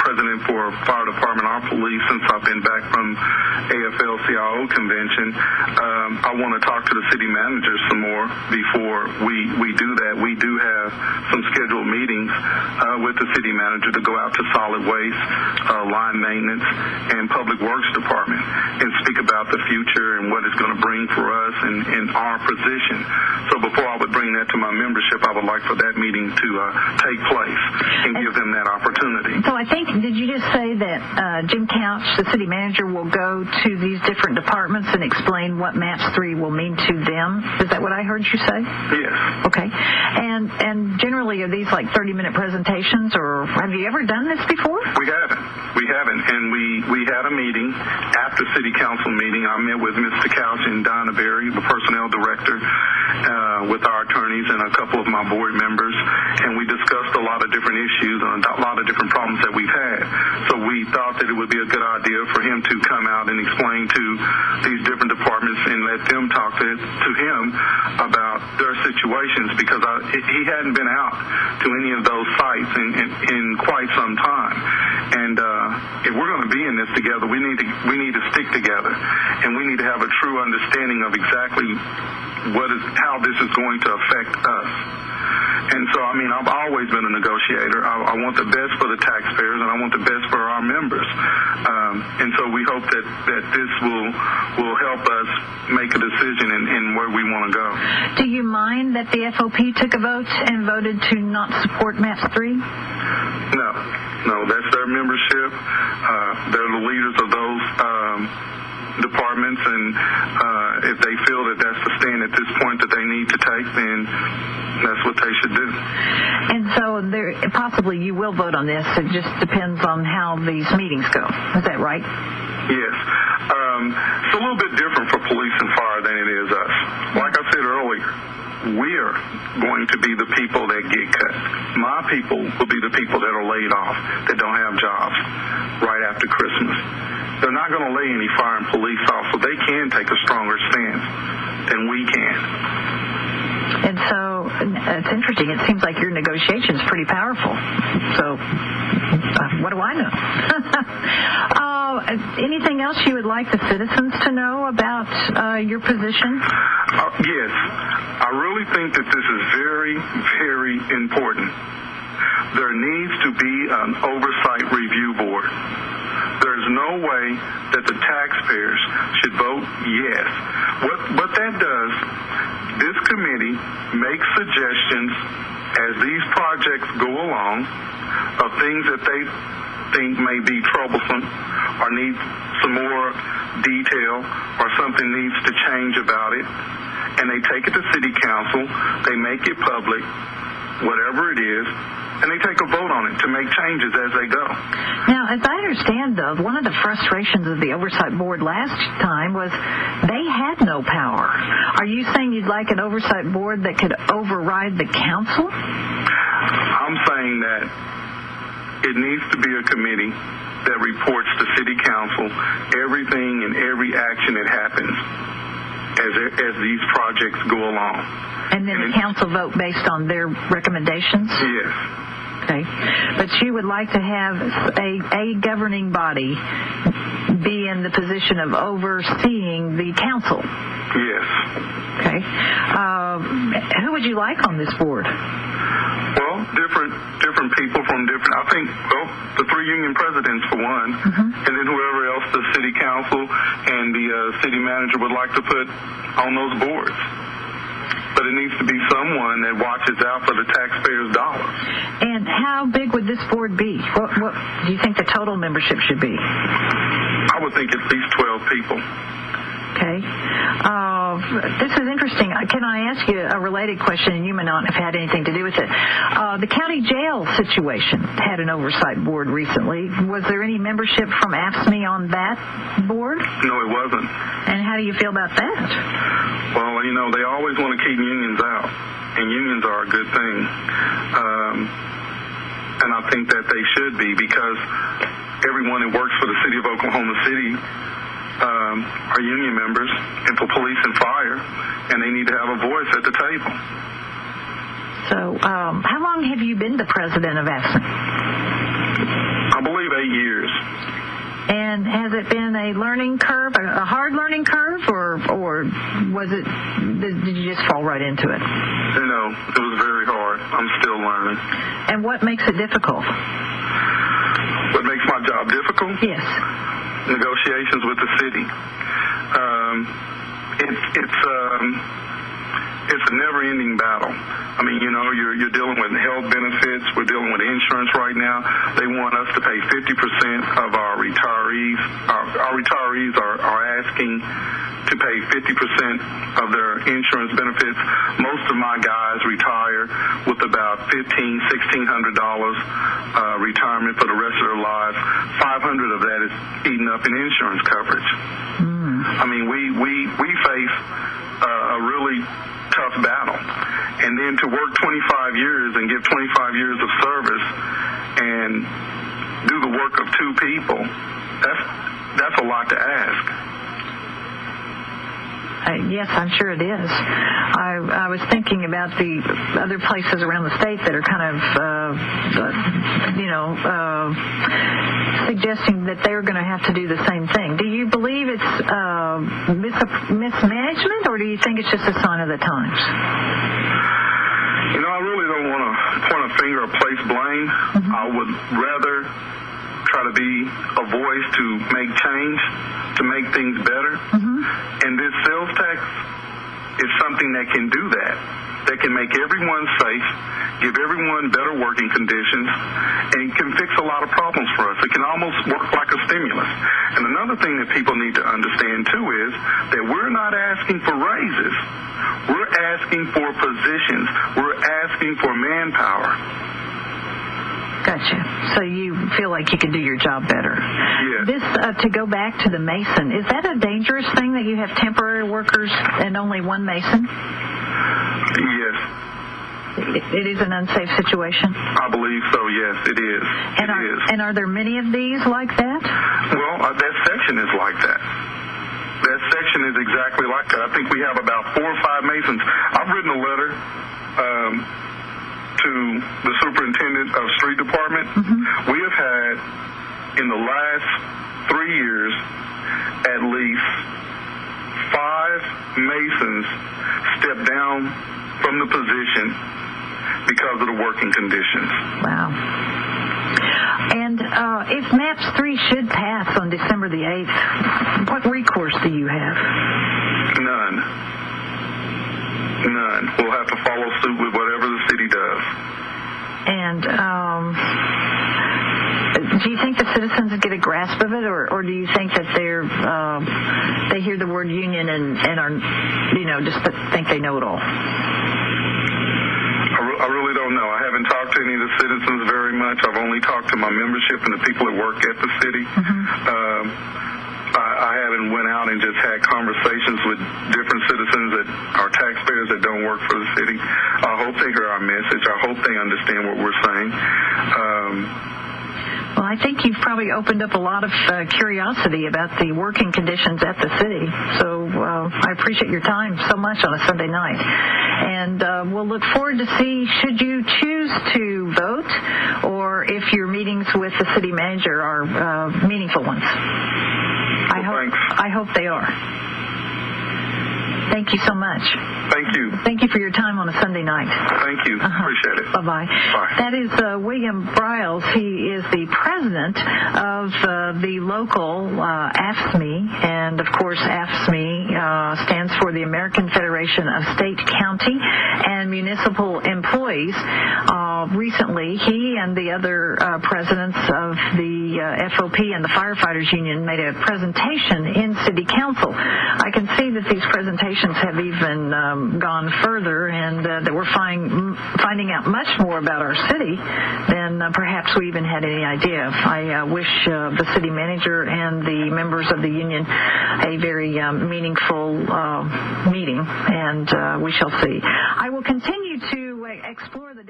president for fire department or police since I've been back from AFL-CIO convention. I want to talk to the city managers some more before we do that. We do have some scheduled meetings with the city manager to go out to solid waste, line maintenance, and public works department and speak about the future and what it's going to bring for us in our position. So before I would bring that to my membership, I would like for that meeting to take place and give them that opportunity. So I think, did you just say that Jim Couch, the city manager, will go to these different departments and explain what MAPS 3 will mean to them? Is that what I heard you say? Yes. Okay. And generally, are these like 30-minute presentations, or have you ever done this before? We haven't. And we had a meeting after city council meeting. I met with Mr. Couch and Donna Berry, the personnel director, with our attorneys and a couple of my board members, and we discussed a lot of different issues and a lot of different problems that we've had. So we thought that it would be a good idea for him to come out and explain to these different departments and let them talk to him about their situations, because he hadn't been out to any of those sites in quite some time. And if we're going to be in this together, we need to stick together, and we need to have a true understanding of exactly how this is going to affect us. And so, I mean, I've always been a negotiator. I want the best for the taxpayers, and I want the best for our members. And so we hope that this will help us make a decision in where we want to go. Do you mind that the FOP took a vote and voted to not support MAPS 3? No, that's their membership. They're the leaders of those departments, and if they feel that that's the stand at this point that they need to take, then that's what they should do. And so possibly you will vote on this. It just depends on how these meetings go. Is that right? Yes. It's a little bit different for police and fire than it is us. Like I said earlier, we're going to be the people that get cut. My people will be the people that are laid off, that don't have jobs right after Christmas. They're not going to lay any fire and police off, so they can take a stronger stance than we can. And so it's interesting. It seems like your negotiation is pretty powerful. So what do I know? Anything else you would like the citizens to know about your position? Yes. I really think that this is very, very important. There needs to be an oversight review board. There's no way that the taxpayers should vote yes. What that does, this committee makes suggestions as these projects go along of things that they think may be troublesome or need some more detail or something needs to change about it. And they take it to city council, they make it public, whatever it is, and they take a vote on it to make changes as they go. Now, as I understand, though, one of the frustrations of the Oversight Board last time was they had no power. Are you saying you'd like an Oversight Board that could override the council? I'm saying that it needs to be a committee that reports to city council everything and every action that happens as these projects go along. And then the council vote based on their recommendations? Yes. Okay. But you would like to have a governing body be in the position of overseeing the council? Yes. Okay. Who would you like on this board? Well, different people from different, I think, the three union presidents for one, and then whoever else the city council and the city manager would like to put on those boards. But it needs to be someone that watches out for the taxpayers' dollars. And how big would this board be? What do you think the total membership should be? I would think at least 12 people. Okay. This is interesting. Can I ask you a related question, and you may not have had anything to do with it? The county jail situation had an oversight board recently. Was there any membership from AFSME on that board? No, it wasn't. And how do you feel about that? Well, they always want to keep unions out, and unions are a good thing. And I think that they should be, because everyone that works for the city of Oklahoma City are union members, and for police and fire, and they need to have a voice at the table. So how long have you been the president of AFSME? I believe 8 And has it been a learning curve, a hard learning curve, or did you just fall right into it? No, it was very hard. I'm still learning. And what makes it difficult? What makes my job difficult? Yes. Negotiations with the city. It's a never-ending battle. I mean, you're dealing with health benefits. We're dealing with insurance right now. They want us to pay 50% of our retirees. Our retirees are asking to pay 50% of their insurance benefits. Most of my guys retire with about $1,500, $1,600 retirement for the rest of their lives. 500 of that is eaten up in insurance coverage. I mean, we face a really tough battle. And then to work 25 years and give 25 years of service and do the work of two people, that's a lot to ask. Yes, I'm sure it is. I was thinking about the other places around the state that are kind of, suggesting that they're going to have to do the same thing. Do you believe it's mismanagement, or do you think it's just a sign of the times? I really don't want to point a finger or place blame. I would rather try to be a voice to make change, to make things better. And this sales tax is something that can do that can make everyone safe, give everyone better working conditions, and can fix a lot of problems for us. It can almost work like a stimulus. And another thing that people need to understand, too, is that we're not asking for raises. We're asking for positions. We're asking for manpower. Gotcha. So you feel like you can do your job better. Yes. This, to go back to the mason, is that a dangerous thing that you have temporary workers and only one mason? Yes. It is an unsafe situation? I believe so, yes, it is. And are there many of these like that? Well, that section is like that. That section is exactly like that. I think we have about 4 or 5 masons. I've written a letter to the superintendent of street department. We have had, in the last 3 years, at least 5 masons step down from the position because of the working conditions. Wow. And if MAPS 3 should pass on December the 8th, what recourse do you have? None. We'll have to follow suit with whatever the city does. And do you think the citizens get a grasp of it, or do you think that they hear the word union and are, just think they know it all? I really don't know. I haven't talked to any of the citizens very much. I've only talked to my membership and the people that work at the city. I haven't went out and just had conversations with different citizens that are taxpayers that don't work for the city. I hope they hear our message. I hope they understand what we're saying. Well, I think you've probably opened up a lot of curiosity about the working conditions at the city. So I appreciate your time so much on a Sunday night. And we'll look forward to see, should you choose to vote, or if your meetings with the city manager are meaningful ones. I hope they are. Thank you so much. Thank you. Thank you for your time on a Sunday night. Thank you. Appreciate it. Bye-bye. Bye. That is William Bryles. He is the president of the local AFSME, and of course AFSME stands for the American Federation of State, County, and Municipal Employees. Recently, he and the other presidents of the FOP and the Firefighters Union made a presentation in City Council. I can see that these presentations have even gone further, and that we're finding out much more about our city than perhaps we even had any idea. I wish the city manager and the members of the union a very meaningful meeting, and we shall see. I will continue to explore the